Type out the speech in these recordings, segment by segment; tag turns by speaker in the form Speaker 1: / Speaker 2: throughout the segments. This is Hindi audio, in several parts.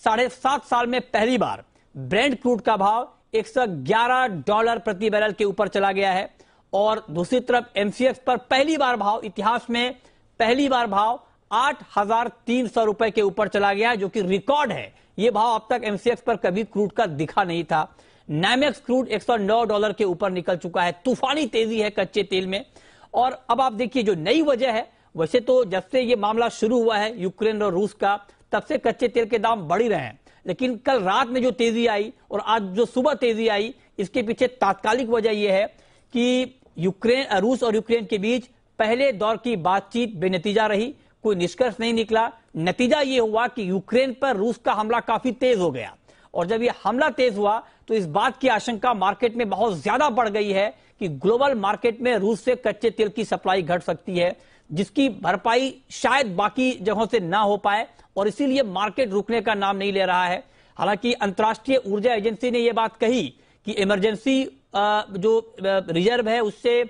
Speaker 1: 7.5 साल में पहली बार ब्रेंट क्रूड का भाव $111 प्रति बैरल के ऊपर चला गया है। और दूसरी तरफ एमसीएक्स पर पहली बार भाव, इतिहास में पहली बार भाव 8,300 रुपए के ऊपर चला गया है, जो कि रिकॉर्ड है। यह भाव अब तक एमसीएक्स पर कभी क्रूड का दिखा नहीं था। नाइमेक्स क्रूड $109 के ऊपर निकल चुका है। तूफानी तेजी है कच्चे तेल में। और अब आप देखिए जो नई वजह है, वैसे तो जब से ये मामला शुरू हुआ है यूक्रेन और रूस का, तब से कच्चे तेल के दाम बढ़ ही रहे हैं। लेकिन कल रात में जो तेजी आई और आज जो सुबह तेजी आई, इसके पीछे तात्कालिक वजह यह है कि रूस और यूक्रेन के बीच पहले दौर की बातचीत बेनतीजा रही, कोई निष्कर्ष नहीं निकला। नतीजा यह हुआ कि यूक्रेन पर रूस का हमला काफी तेज हो गया। और जब यह हमला तेज हुआ तो इस बात की आशंका मार्केट में बहुत ज्यादा बढ़ गई है कि ग्लोबल मार्केट में रूस से कच्चे तेल की सप्लाई घट सकती है, जिसकी भरपाई शायद बाकी जगहों से ना हो पाए, और इसीलिए मार्केट रुकने का नाम नहीं ले रहा है। हालांकि अंतर्राष्ट्रीय ऊर्जा एजेंसी ने यह बात कही कि इमरजेंसी जो रिजर्व है उससे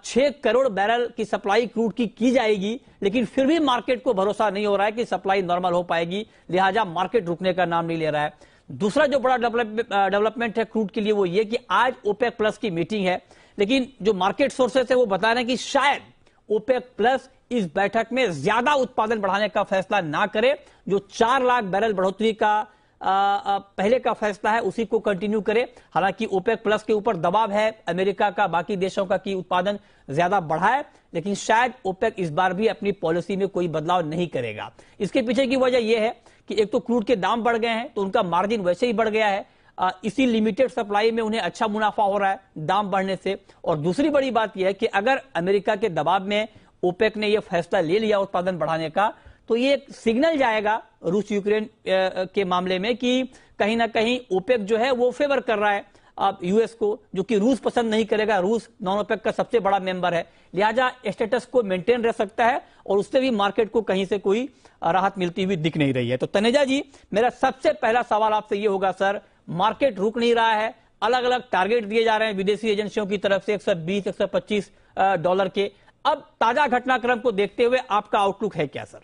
Speaker 1: 6 करोड़ बैरल की सप्लाई क्रूड की जाएगी, लेकिन फिर भी मार्केट को भरोसा नहीं हो रहा है कि सप्लाई नॉर्मल हो पाएगी, लिहाजा मार्केट रुकने का नाम नहीं ले रहा है। दूसरा जो बड़ा डेवलपमेंट है क्रूड के लिए वो ये कि आज ओपेक प्लस की मीटिंग है, लेकिन जो मार्केट सोर्सेस है वो बता रहे हैं कि शायद ओपेक प्लस इस बैठक में ज्यादा उत्पादन बढ़ाने का फैसला ना करे। जो 4 लाख बैरल बढ़ोतरी का पहले का फैसला है उसी को कंटिन्यू करे। हालांकि ओपेक प्लस के ऊपर दबाव है अमेरिका का, बाकी देशों का कि उत्पादन ज्यादा बढ़ाए, लेकिन शायद ओपेक इस बार भी अपनी पॉलिसी में कोई बदलाव नहीं करेगा। इसके पीछे की वजह यह है कि एक तो क्रूड के दाम बढ़ गए हैं तो उनका मार्जिन वैसे ही बढ़ गया है। इसी लिमिटेड सप्लाई में उन्हें अच्छा मुनाफा हो रहा है दाम बढ़ने से। और दूसरी बड़ी बात यह है कि अगर अमेरिका के दबाव में ओपेक ने यह फैसला ले लिया उत्पादन बढ़ाने का, तो ये एक सिग्नल जाएगा रूस यूक्रेन के मामले में कि कहीं ना कहीं ओपेक जो है वो फेवर कर रहा है यूएस को, जो कि रूस पसंद नहीं करेगा। रूस नॉन ओपेक का सबसे बड़ा मेंबर है, लिहाजा स्टेटस को मेंटेन रह सकता है और उससे भी मार्केट को कहीं से कोई राहत मिलती हुई दिख नहीं रही है। तो तनेजा जी, मेरा सबसे पहला सवाल आपसे ये होगा, सर मार्केट रुक नहीं रहा है, अलग अलग टारगेट दिए जा रहे हैं विदेशी एजेंसियों की तरफ से $120-125 के। अब ताजा घटनाक्रम को देखते हुए आपका आउटलुक है क्या सर?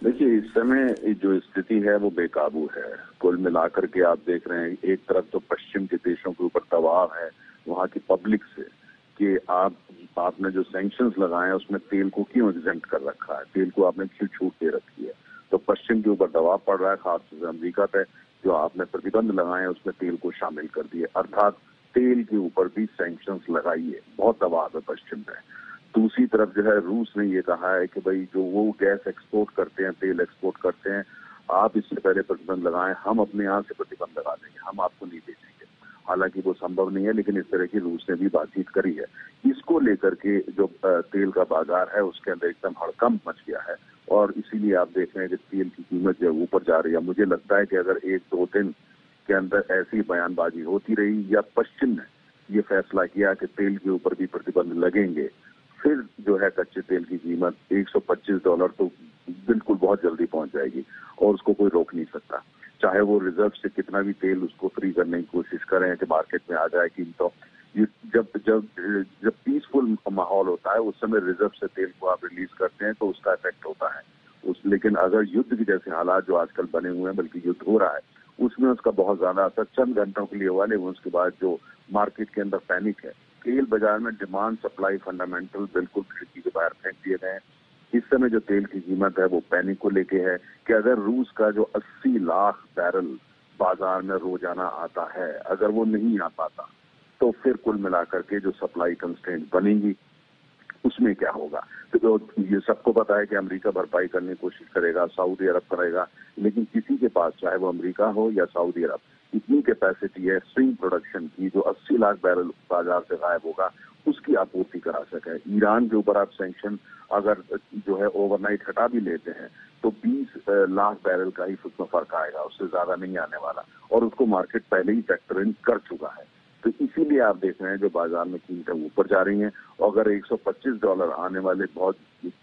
Speaker 2: देखिए, इस समय जो स्थिति है वो बेकाबू है। कुल मिलाकर के आप देख रहे हैं, एक तरफ तो पश्चिम के देशों के ऊपर दबाव है वहां की पब्लिक से कि आपने जो सैंक्शंस लगाए हैं उसमें तेल को क्यों एग्जेम्प्ट कर रखा है, तेल को आपने क्यों छूट दे रखी है। तो पश्चिम के ऊपर दबाव पड़ रहा है, खासतौर से अमेरिका पे, जो आपने प्रतिबंध लगाए हैं उसमें तेल को शामिल कर दिए, अर्थात तेल के ऊपर भी सैंक्शंस लगाइए। बहुत दबाव है पश्चिम पे। दूसरी तरफ जो है रूस ने ये कहा है कि भाई जो वो गैस एक्सपोर्ट करते हैं, तेल एक्सपोर्ट करते हैं, आप इससे पहले प्रतिबंध लगाएं, हम अपने यहाँ से प्रतिबंध लगा देंगे, हम आपको नहीं बेचेंगे। हालांकि वो संभव नहीं है, लेकिन इस तरह की रूस ने भी बातचीत करी है। इसको लेकर के जो तेल का बाजार है उसके अंदर एकदम हड़कंप मच गया है और इसीलिए आप देख रहे हैं कि तेल की कीमत जो ऊपर जा रही है। मुझे लगता है कि अगर 1-2 दिन के अंदर ऐसी बयानबाजी होती रही या पश्चिम ने ये फैसला किया कि तेल के ऊपर भी प्रतिबंध लगेंगे, फिर जो है कच्चे तेल की कीमत $125 तो बिल्कुल बहुत जल्दी पहुंच जाएगी और उसको कोई रोक नहीं सकता। चाहे वो रिजर्व से कितना भी तेल उसको फ्री करने की कोशिश करें कि मार्केट में आ जाए कीमतों। जब पीसफुल माहौल होता है उस समय रिजर्व से तेल को आप रिलीज करते हैं तो उसका इफेक्ट होता है लेकिन अगर युद्ध के जैसे हालात जो आजकल बने हुए हैं, बल्कि युद्ध हो रहा है, उसमें उसका बहुत ज्यादा असर चंद घंटों के लिए हुआ, लेकिन उसके बाद जो मार्केट के अंदर पैनिक है, तेल बाजार में डिमांड सप्लाई फंडामेंटल बिल्कुल खिड़की के बाहर फेंक दिए गए हैं। इस समय जो तेल की कीमत है वो पैनिक को लेके है कि अगर रूस का जो 80 लाख बैरल बाजार में रोजाना आता है, अगर वो नहीं आ पाता तो फिर कुल मिलाकर के जो सप्लाई कंस्ट्रेंट बनेंगी उसमें क्या होगा। तो ये सबको पता है कि अमेरिका भरपाई करने की कोशिश करेगा, सऊदी अरब करेगा, लेकिन किसी के पास, चाहे वो अमेरिका हो या सऊदी अरब, इतनी कैपेसिटी है स्विंग प्रोडक्शन की जो 80 लाख बैरल बाजार से गायब होगा उसकी आपूर्ति करा सके। ईरान के ऊपर आप सैंक्शन अगर जो है ओवरनाइट हटा भी लेते हैं तो 20 लाख बैरल का ही उसमें फर्क आएगा, उससे ज्यादा नहीं आने वाला, और उसको मार्केट पहले ही फैक्टर इन कर चुका है। तो इसीलिए आप देख रहे हैं जो बाजार में कीमतें ऊपर जा रही हैं, और अगर $125 आने वाले बहुत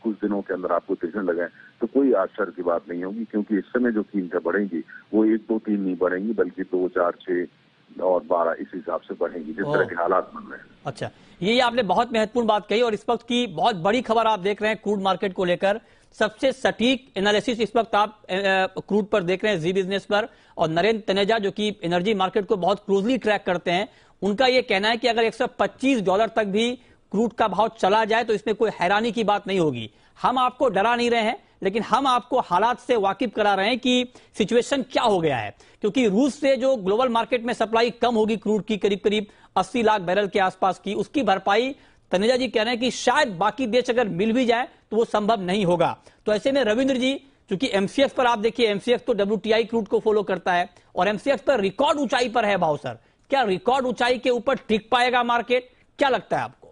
Speaker 2: कुछ दिनों के अंदर आपको दिखने लगे तो कोई आश्चर्य की बात नहीं होगी, क्योंकि इस समय जो कीमतें बढ़ेंगी वो 1, 2, 3 नहीं बढ़ेंगी, बल्कि 2, 4, 6 और 12 इस हिसाब से बढ़ेंगी जिस तरह के हालात बन रहे हैं।
Speaker 1: अच्छा, ये आपने बहुत महत्वपूर्ण बात कही और इस वक्त की बहुत बड़ी खबर आप देख रहे हैं क्रूड मार्केट को लेकर। सबसे सटीक एनालिसिस इस वक्त आप क्रूड पर देख रहे हैं जी बिजनेस पर, और नरेंद्र तनेजा जो कि एनर्जी मार्केट को बहुत क्लोजली ट्रैक करते हैं, उनका यह कहना है कि अगर $125 तक भी क्रूड का भाव चला जाए तो इसमें कोई हैरानी की बात नहीं होगी। हम आपको डरा नहीं रहे हैं, लेकिन हम आपको हालात से वाकिफ करा रहे हैं कि सिचुएशन क्या हो गया है, क्योंकि रूस से जो ग्लोबल मार्केट में सप्लाई कम होगी क्रूड की करीब करीब 80 लाख बैरल के आसपास की, उसकी भरपाई तनेजा जी कह रहे हैं कि शायद बाकी देश अगर मिल भी जाए तो वो संभव नहीं होगा। तो ऐसे में रविंद्र जी, क्योंकि एमसीएक्स पर आप देखिए, एमसीएक्स तो WTI क्रूड को फॉलो करता है और एमसीएक्स पर रिकॉर्ड ऊंचाई पर है भाव सर, क्या रिकॉर्ड ऊंचाई के ऊपर टिक पाएगा मार्केट, क्या लगता है आपको?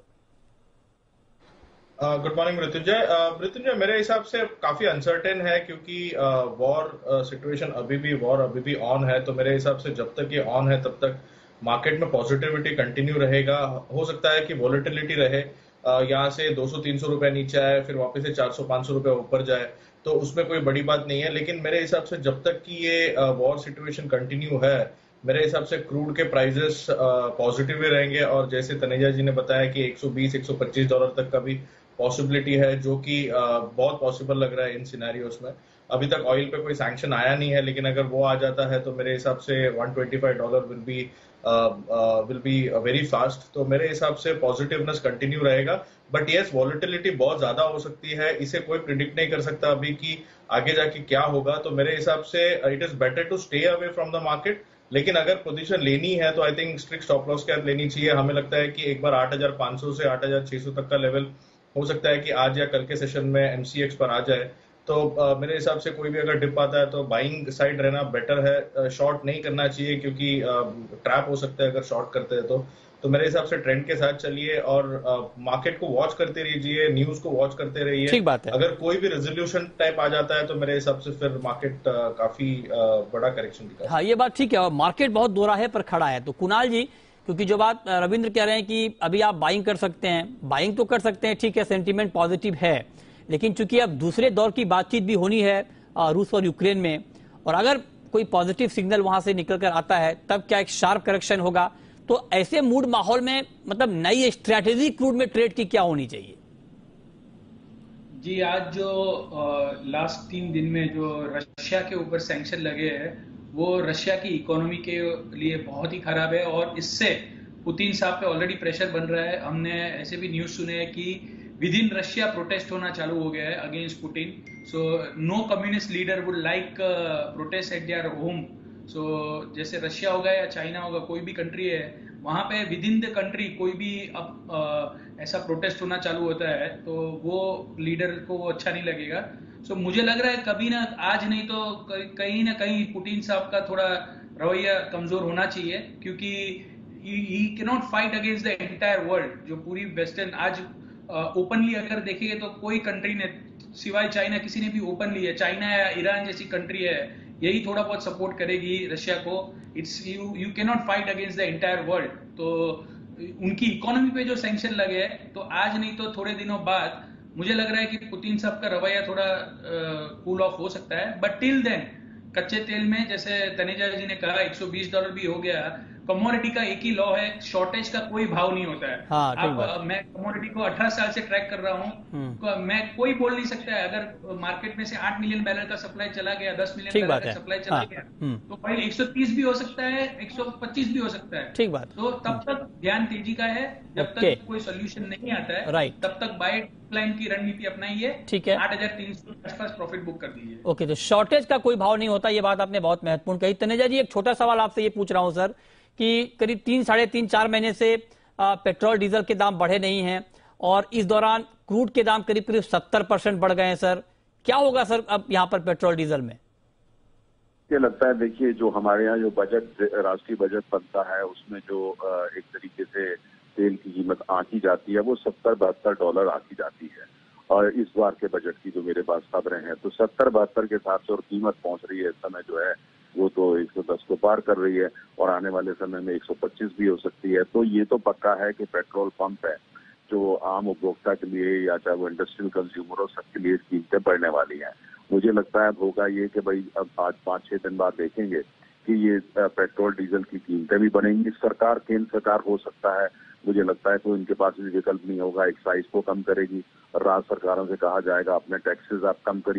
Speaker 3: गुड मॉर्निंग मृत्युंजय, मेरे हिसाब से काफी अनसर्टेन है, क्योंकि वॉर सिचुएशन अभी भी ऑन है। तो मेरे हिसाब से जब तक ये ऑन है तब तक मार्केट में पॉजिटिविटी कंटिन्यू रहेगा। हो सकता है कि वॉलेटिलिटी रहे, यहाँ से 200-300 रुपए नीचे आए, फिर वापस से 400-500 रुपए ऊपर जाए, तो उसमें कोई बड़ी बात नहीं है। लेकिन मेरे हिसाब से जब तक कि ये वॉर सिचुएशन कंटिन्यू है, मेरे हिसाब से क्रूड के प्राइसेस पॉजिटिव ही रहेंगे। और जैसे तनेजा जी ने बताया कि $120-125 तक का भी पॉसिबिलिटी है, जो कि बहुत पॉसिबल लग रहा है इन सिनेरियोस में। अभी तक ऑयल पे कोई सैंक्शन आया नहीं है, लेकिन अगर वो आ जाता है तो मेरे हिसाब से $125 विल बी वेरी फास्ट। तो मेरे हिसाब से पॉजिटिवनेस कंटिन्यू रहेगा। बट यस, वॉलेटिलिटी बहुत ज्यादा हो सकती है, इसे कोई प्रिडिक्ट नहीं कर सकता अभी कि आगे जाके क्या होगा। तो मेरे हिसाब से it is better to stay away from the market. लेकिन अगर पोजीशन लेनी है तो I think strict stop loss के साथ लेनी चाहिए। हमें लगता है कि एक बार 8,500 से 8,600 तक का लेवल हो सकता है कि आज या कल के सेशन में एमसीएक्स पर आ जाए। तो मेरे हिसाब से कोई भी अगर डिप आता है तो बाइंग साइड रहना बेटर है, शॉर्ट नहीं करना चाहिए, क्योंकि ट्रैप हो सकता है अगर शॉर्ट करते हैं तो मेरे हिसाब से ट्रेंड के साथ चलिए और मार्केट को वॉच करते रहिए, न्यूज को वॉच करते रहिए।
Speaker 1: ठीक बात है।
Speaker 3: अगर कोई भी रेजोल्यूशन टाइप आ जाता है तो मेरे हिसाब से फिर मार्केट काफी बड़ा करेक्शन दिखा।
Speaker 1: हाँ, ये बात ठीक है, और मार्केट बहुत दोराहे पर खड़ा है। तो कुणाल जी, क्योंकि जो बात रविंद्र कह रहे हैं कि अभी आप बाइंग कर सकते हैं, बाइंग तो कर सकते हैं, ठीक है, सेंटीमेंट पॉजिटिव है, लेकिन चूंकि अब दूसरे दौर की बातचीत भी होनी है रूस और यूक्रेन में, और अगर कोई पॉजिटिव सिग्नल वहां से निकल कर आता है तब क्या एक शार्प करेक्शन होगा। तो ऐसे मूड माहौल में मतलब नई स्ट्रैटेजी क्रूड में ट्रेड की क्या होनी चाहिए?
Speaker 4: जी, आज जो लास्ट 3 दिन में जो रशिया के ऊपर सैंक्शन लगे हैं, वो रशिया की इकोनॉमी के लिए बहुत ही खराब है, और इससे पुतिन साहब पे ऑलरेडी प्रेशर बन रहा है। हमने ऐसे भी न्यूज सुने हैं कि विद इन रशिया प्रोटेस्ट होना चालू हो गया है against Putin. So no communist leader would like protest at their home. So जैसे रशिया होगा या चाइना होगा, कोई भी कंट्री है, वहां पे विद इन द कंट्री कोई भी ऐसा प्रोटेस्ट होना चालू होता है तो वो लीडर को वो अच्छा नहीं लगेगा। सो मुझे लग रहा है कभी ना आज नहीं तो कहीं ना कहीं पुतिन साहब का थोड़ा रवैया कमजोर होना चाहिए, क्योंकि he can not fight against the entire world. जो पूरी वेस्टर्न आज ओपनली अगर देखेंगे तो कोई कंट्री ने सिवाय चाइना किसी ने भी ओपनली है, चाइना या ईरान जैसी कंट्री है, यही थोड़ा बहुत सपोर्ट करेगी रशिया को। It's you can not fight against the entire world. तो उनकी इकोनॉमी पे जो सैंक्शन लगे हैं, तो आज नहीं तो थोड़े दिनों बाद मुझे लग रहा है कि पुतिन साहब का रवैया थोड़ा कूल ऑफ हो सकता है। बट टिल देन कच्चे तेल में जैसे तनेजा जी ने कहा $120 भी हो गया। कमोडिटी का एक ही लॉ है, शॉर्टेज का कोई भाव नहीं होता है।
Speaker 1: हाँ,
Speaker 4: मैं कमोडिटी को 18 साल से ट्रैक कर रहा हूँ, मैं कोई बोल नहीं सकता है अगर मार्केट में से 8 मिलियन बैरल का सप्लाई चला गया, 10 मिलियन बैरल का सप्लाई चला गया, तो भाई 130 भी हो सकता है, 125 भी हो सकता है।
Speaker 1: ठीक बात।
Speaker 4: तो तब तक ध्यान तेजी का है, जब तक कोई सोल्यूशन नहीं आता है तब तक बाय लाइन की रणनीति अपनाइए। ठीक है, 8,300 के आसपास प्रॉफिट बुक कर दीजिए।
Speaker 1: ओके, तो शॉर्टेज का कोई भाव नहीं होता, ये बात आपने बहुत महत्वपूर्ण कही। तनेजा जी, एक छोटा सवाल आपसे ये पूछ रहा हूं सर कि करीब 3, साढ़े 3, 4 महीने से पेट्रोल डीजल के दाम बढ़े नहीं हैं, और इस दौरान क्रूड के दाम करीब करीब 70% बढ़ गए हैं सर। क्या होगा सर अब यहाँ पर पेट्रोल डीजल में?
Speaker 2: ये लगता है, देखिए, जो हमारे यहाँ जो बजट, राष्ट्रीय बजट बनता है, उसमें जो एक तरीके से तेल की कीमत आंकी जाती है वो $70-72 आंकी जाती है। और इस बार के बजट की जो मेरे पास खबरें हैं तो 70-72 के हिसाब से और कीमत पहुंच रही है इस समय जो है वो तो 110 को पार कर रही है, और आने वाले समय में 125 भी हो सकती है। तो ये तो पक्का है कि पेट्रोल पंप है जो आम उपभोक्ता के लिए या चाहे वो इंडस्ट्रियल कंज्यूमर हो, सबके लिए कीमतें बढ़ने वाली हैं। मुझे लगता है होगा ये कि भाई अब आज 5-6 दिन बाद देखेंगे कि ये पेट्रोल डीजल की कीमतें भी बढ़ेंगी। सरकार, केंद्र सरकार हो सकता है, मुझे लगता है तो इनके पास भी विकल्प नहीं होगा, एक्साइज को कम करेगी राज्य सरकारों से कहा जाएगा अपने टैक्सेस आप कम करिए।